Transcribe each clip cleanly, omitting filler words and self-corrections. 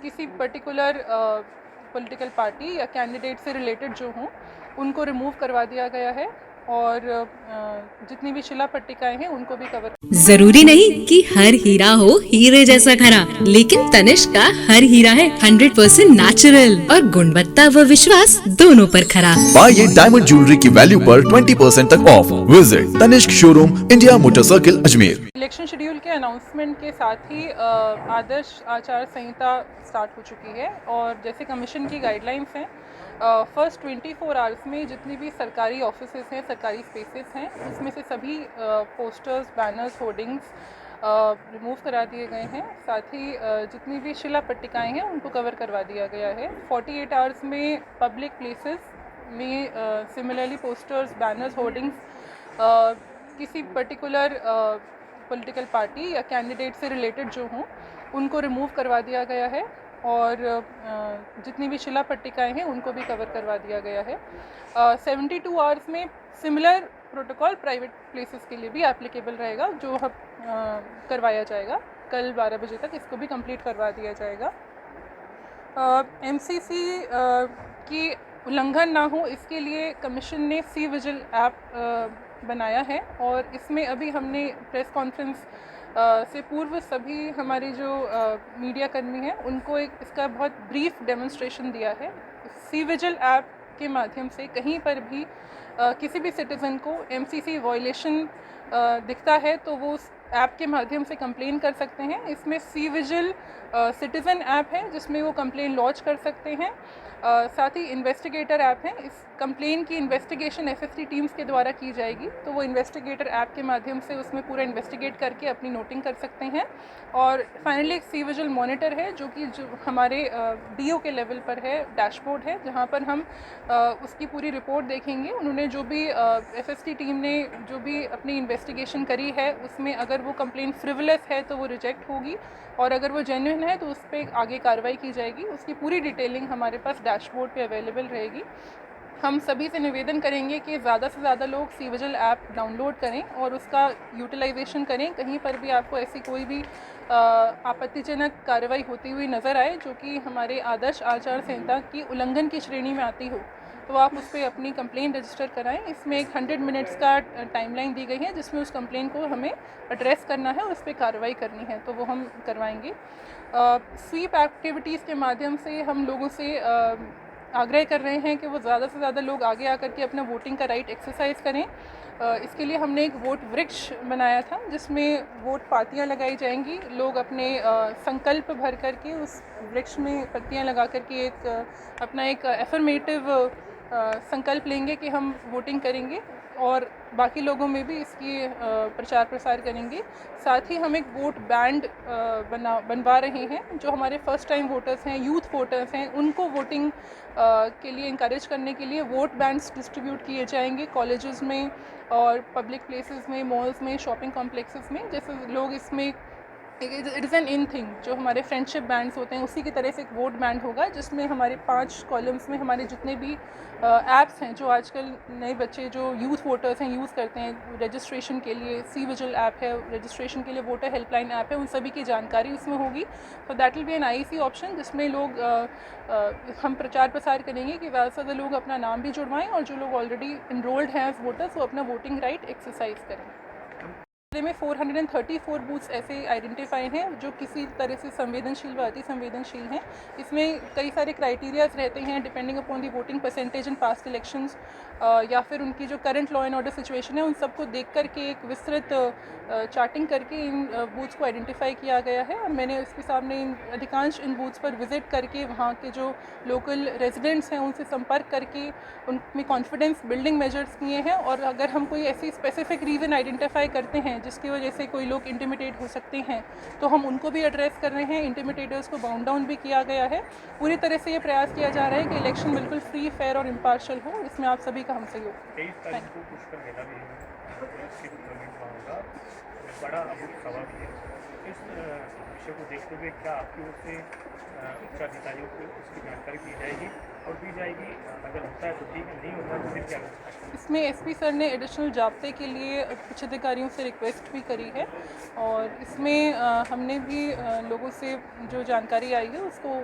किसी particular political party या candidate से रिलेटेड जो हों उनको रिमूव करवा दिया गया है और जितनी भी शिला पट्टिकाएं हैं उनको भी कवर। जरूरी नहीं कि हर हीरा हो हीरे जैसा खरा, लेकिन तनिष्क का हर हीरा है 100% नेचुरल और गुणवत्ता व विश्वास दोनों पर खरा। पाइए डायमंड ज्वेलरी की वैल्यू पर 20% तक off. Visit Tanishq showroom, India motor circle, Ajmer. Election schedule के अनाउंसमेंट के साथ ही आदर्श आचार संहिता स्टार्ट हो चुकी है और जैसे कमीशन की गाइडलाइंस हैं, फर्स्ट 24 आवर्स में जितनी भी सरकारी ऑफिसेस हैं, सरकारी स्पेसेस हैं, उसमें से सभी पोस्टर्स, बैनर्स, होर्डिंग्स रिमूव करा दिए गए हैं। साथ ही जितनी भी शिला पट्टिकाएँ हैं उनको कवर करवा दिया गया है। 48 आवर्स में पब्लिक प्लेसेस में सिमिलरली पोस्टर्स, बैनर्स, होर्डिंग्स किसी पर्टिकुलर पॉलिटिकल पार्टी या कैंडिडेट से रिलेटेड जो हों उनको रिमूव करवा दिया गया है और जितनी भी शिला पट्टिकाएँ हैं उनको भी कवर करवा दिया गया है। 72 आवर्स में सिमिलर प्रोटोकॉल प्राइवेट प्लेसेस के लिए भी एप्लीकेबल रहेगा, जो करवाया जाएगा। कल 12 बजे तक इसको भी कंप्लीट करवा दिया जाएगा। MCC की उल्लंघन ना हो इसके लिए कमीशन ने सी विजिल ऐप बनाया है और इसमें अभी हमने प्रेस कॉन्फ्रेंस से पूर्व सभी हमारे जो मीडिया कर्मी हैं उनको एक इसका बहुत ब्रीफ डेमोन्स्ट्रेशन दिया है। सी विजिल ऐप के माध्यम से कहीं पर भी किसी भी सिटीज़न को MCC वायलेशन दिखता है तो वो उस ऐप के माध्यम से कंप्लेन कर सकते हैं। इसमें सी विजिल सिटीज़न ऐप है जिसमें वो कंप्लेन लॉन्च कर सकते हैं। साथ ही इन्वेस्टिगेटर ऐप है। इस कंप्लेन की इन्वेस्टिगेशन SST टीम्स के द्वारा की जाएगी, तो वो इन्वेस्टिगेटर ऐप के माध्यम से उसमें पूरा इन्वेस्टिगेट करके अपनी नोटिंग कर सकते हैं। और फाइनली एक सी विजिल मॉनिटर है जो हमारे DO के लेवल पर है, डैशबोर्ड है, जहाँ पर हम उसकी पूरी रिपोर्ट देखेंगे। उन्होंने जो भी SST टीम ने जो भी अपनी इन्वेस्टिगेशन करी है उसमें अगर वो कंप्लेन फ्रिवलेस है तो वो रिजेक्ट होगी और अगर वो जेन्युइन है तो उस पर आगे कार्रवाई की जाएगी। उसकी पूरी डिटेलिंग हमारे पास डैशबोर्ड पे अवेलेबल रहेगी। हम सभी से निवेदन करेंगे कि ज़्यादा से ज़्यादा लोग सी विजिल ऐप डाउनलोड करें और उसका यूटिलाइजेशन करें। कहीं पर भी आपको ऐसी कोई भी आपत्तिजनक कार्रवाई होती हुई नज़र आए जो कि हमारे आदर्श आचार संहिता की उल्लंघन की श्रेणी में आती हो, तो आप उस पर अपनी कंप्लेन रजिस्टर कराएं। इसमें एक 100 मिनट्स का टाइमलाइन दी गई है जिसमें उस कंप्लेन को हमें एड्रेस करना है और उस पर कार्रवाई करनी है, तो वो हम करवाएंगे। स्वीप एक्टिविटीज़ के माध्यम से हम लोगों से आग्रह कर रहे हैं कि वो ज़्यादा से ज़्यादा लोग आगे आकर के अपना वोटिंग का राइट एक्सरसाइज करें। इसके लिए हमने एक वोट वृक्ष बनाया था जिसमें वोट पातियाँ लगाई जाएंगी। लोग अपने संकल्प भर करके उस वृक्ष में पत्तियाँ लगा करके अपना एक एफर्मेटिव संकल्प लेंगे कि हम वोटिंग करेंगे और बाकी लोगों में भी इसकी प्रचार प्रसार करेंगे। साथ ही हम एक वोट बैंड बनवा रहे हैं। जो हमारे फर्स्ट टाइम वोटर्स हैं, यूथ वोटर्स हैं, उनको वोटिंग के लिए इंकरेज करने के लिए वोट बैंड्स डिस्ट्रीब्यूट किए जाएंगे कॉलेजेस में और पब्लिक प्लेसेस में, मॉल्स में, शॉपिंग कॉम्प्लेक्सेस में। जैसे लोग इसमें it is an in thing, जो हमारे फ्रेंडशिप बैंड्स होते हैं उसी की तरह से एक वोट बैंड होगा जिसमें हमारे 5 कॉलम्स में हमारे जितने भी ऐप्स हैं जो आजकल नए बच्चे जो यूथ वोटर्स हैं यूज़ करते हैं रजिस्ट्रेशन के लिए, सी विजिल ऐप है, रजिस्ट्रेशन के लिए वोटर हेल्पलाइन ऐप है, उन सभी की जानकारी उसमें होगी। तो that will be an IEC option जिसमें लोग हम प्रचार प्रसार करेंगे कि ज़्यादा से ज़्यादा लोग अपना नाम भी जुड़वाएँ और जो लोग ऑलरेडी इनरोल्ड हैं एज वोटर्स वो अपना वोटिंग राइट एक्सरसाइज करें। जिले में 434 बूथ्स ऐसे आइडेंटिफाई हैं जो किसी तरह से संवेदनशील व अति संवेदनशील हैं। इसमें कई सारे क्राइटेरियाज रहते हैं depending upon the voting percentage in past elections या फिर उनकी जो current law and order situation है उन सबको देख करके एक विस्तृत चार्टिंग करके इन बूथ्स को आइडेंटिफाई किया गया है। और मैंने इसके सामने अधिकांश इन बूथ्स पर विज़िट करके वहाँ के जो लोकल रेजिडेंट्स हैं उनसे संपर्क करके उनमें कॉन्फिडेंस बिल्डिंग मेजर्स किए हैं। और अगर हम कोई ऐसी स्पेसिफिक रीज़न आइडेंटिफाई करते हैं जिसकी वजह से कोई लोग इंटिमिडेट हो सकते हैं तो हम उनको भी एड्रेस कर रहे हैं। इंटिमिडेटर्स को बाउंड डाउन भी किया गया है। पूरी तरह से ये प्रयास किया जा रहा है कि इलेक्शन बिल्कुल फ्री, फेयर और इम्पार्शल हो। इसमें आप सभी का हम सहयोग। 23 तारीख को पुष्कर मेला भी है, बड़ा अभूत सवाल भी है। इस विषय को देखते हुए क्या आपकी ओर से उच्च अधिकारियों को उसकी जानकारी दी जाएगी और दी जाएगी, अगर होता है तो ठीक है, नहीं होता तो फिर क्या लगता है? इसमें एसपी सर ने एडिशनल जाब्ते के लिए उच्च अधिकारियों से रिक्वेस्ट भी करी है और इसमें हमने भी लोगों से जो जानकारी आई है उसको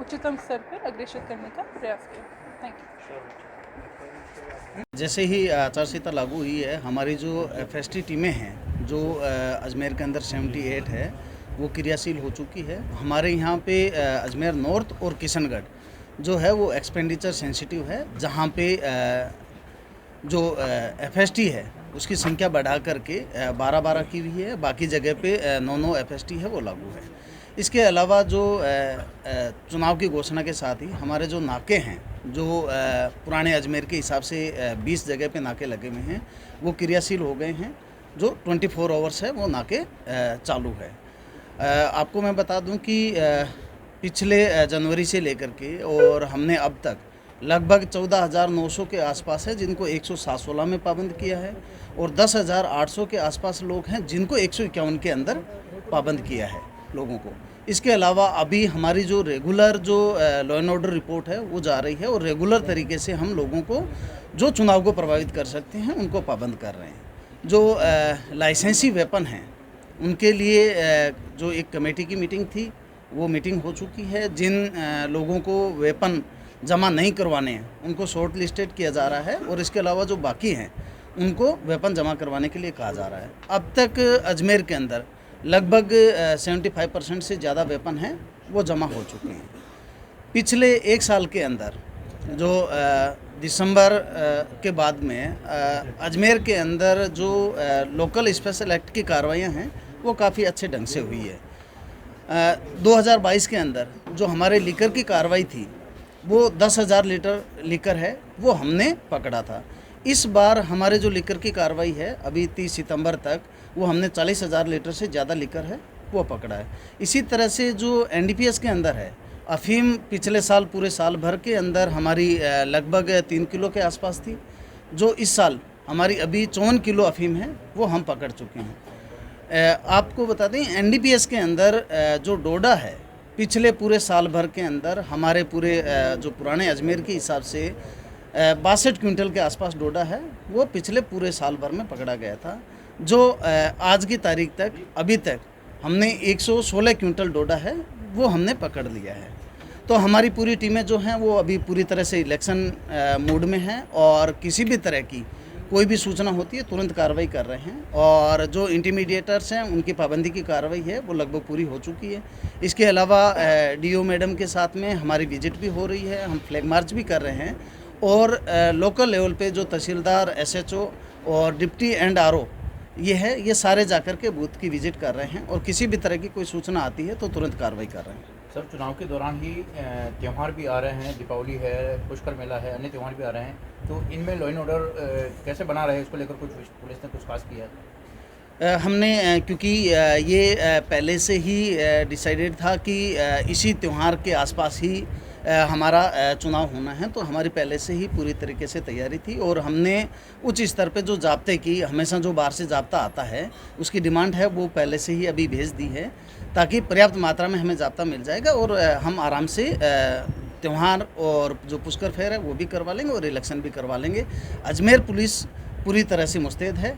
उच्चतम स्तर पर अग्रेषित करने का प्रयास किया। Thank you. जैसे ही आचार संहिता लागू हुई है, हमारी जो एफएसटी टीमें हैं जो अजमेर के अंदर 78 है वो क्रियाशील हो चुकी है। हमारे यहाँ पे अजमेर नॉर्थ और किशनगढ़ जो है वो एक्सपेंडिचर सेंसिटिव है, जहाँ पे जो एफएसटी है उसकी संख्या बढ़ा करके 12-12 की हुई है, बाकी जगह पे 9-9 एफएसटी है वो लागू है। इसके अलावा जो चुनाव की घोषणा के साथ ही हमारे जो नाके हैं जो पुराने अजमेर के हिसाब से 20 जगह पे नाके लगे हुए हैं वो क्रियाशील हो गए हैं, जो 24 आवर्स है वो नाके चालू है। आपको मैं बता दूं कि पिछले जनवरी से लेकर के और हमने अब तक लगभग 14,900 के आसपास है जिनको 116 में पाबंद किया है और 10,800 के आसपास लोग हैं जिनको 151 के अंदर पाबंद किया है लोगों को। इसके अलावा अभी हमारी जो रेगुलर जो लॉ एंड ऑर्डर रिपोर्ट है वो जा रही है और रेगुलर तरीके से हम लोगों को जो चुनाव को प्रभावित कर सकते हैं उनको पाबंद कर रहे हैं। जो लाइसेंसी वेपन हैं उनके लिए जो एक कमेटी की मीटिंग थी वो मीटिंग हो चुकी है। जिन लोगों को वेपन जमा नहीं करवाने हैं उनको शॉर्ट लिस्टेड किया जा रहा है और इसके अलावा जो बाकी हैं उनको वेपन जमा करवाने के लिए कहा जा रहा है। अब तक अजमेर के अंदर लगभग 75% से ज़्यादा वेपन हैं वो जमा हो चुके हैं। पिछले एक साल के अंदर जो दिसंबर के बाद में अजमेर के अंदर जो लोकल स्पेशल एक्ट की कार्रवाइयाँ हैं वो काफ़ी अच्छे ढंग से हुई है। 2022 के अंदर जो हमारे लीकर की कार्रवाई थी वो 10,000 लीटर लीकर है वो हमने पकड़ा था। इस बार हमारे जो लीकर की कार्रवाई है अभी 30 सितंबर तक वो हमने 40,000 लीटर से ज़्यादा लीकर है वो पकड़ा है। इसी तरह से जो एनडीपीएस के अंदर है अफीम पिछले साल पूरे साल भर के अंदर हमारी लगभग 3 किलो के आसपास थी, जो इस साल हमारी अभी 54 किलो अफीम है वो हम पकड़ चुके हैं। आपको बता दें एनडीपीएस के अंदर जो डोडा है पिछले पूरे साल भर के अंदर हमारे पूरे जो पुराने अजमेर के हिसाब से 62 क्विंटल के आसपास डोडा है वो पिछले पूरे साल भर में पकड़ा गया था, जो आज की तारीख तक अभी तक हमने 116 क्विंटल डोडा है वो हमने पकड़ लिया है। तो हमारी पूरी टीमें जो हैं वो अभी पूरी तरह से इलेक्शन मूड में हैं और किसी भी तरह की कोई भी सूचना होती है तुरंत कार्रवाई कर रहे हैं और जो इंटीमीडिएटर्स हैं उनकी पाबंदी की कार्रवाई है वो लगभग पूरी हो चुकी है। इसके अलावा डीओ मैडम के साथ में हमारी विजिट भी हो रही है, हम फ्लैग मार्च भी कर रहे हैं और लोकल लेवल पे जो तहसीलदार, एसएचओ और डिप्टी एंड आरओ ये सारे जाकर के बूथ की विजिट कर रहे हैं और किसी भी तरह की कोई सूचना आती है तो तुरंत कार्रवाई कर रहे हैं। सर, चुनाव के दौरान ही त्यौहार भी आ रहे हैं, दीपावली है, पुष्कर मेला है, अन्य त्यौहार भी आ रहे हैं, तो इनमें लॉ एंड ऑर्डर कैसे बना रहे हैं इसको लेकर कुछ पुलिस ने कुछ खास किया है? हमने क्योंकि ये पहले से ही डिसाइडेड था कि इसी त्यौहार के आसपास ही हमारा चुनाव होना है, तो हमारी पहले से ही पूरी तरीके से तैयारी थी और हमने उच्च स्तर पे जो जाब्ते की हमेशा जो बाहर से जाब्ता आता है उसकी डिमांड है वो पहले से ही अभी भेज दी है ताकि पर्याप्त मात्रा में हमें जाब्ता मिल जाएगा और हम आराम से त्यौहार और जो पुष्कर फेयर है वो भी करवा लेंगे और इलेक्शन भी करवा लेंगे। अजमेर पुलिस पूरी तरह से मुस्तैद है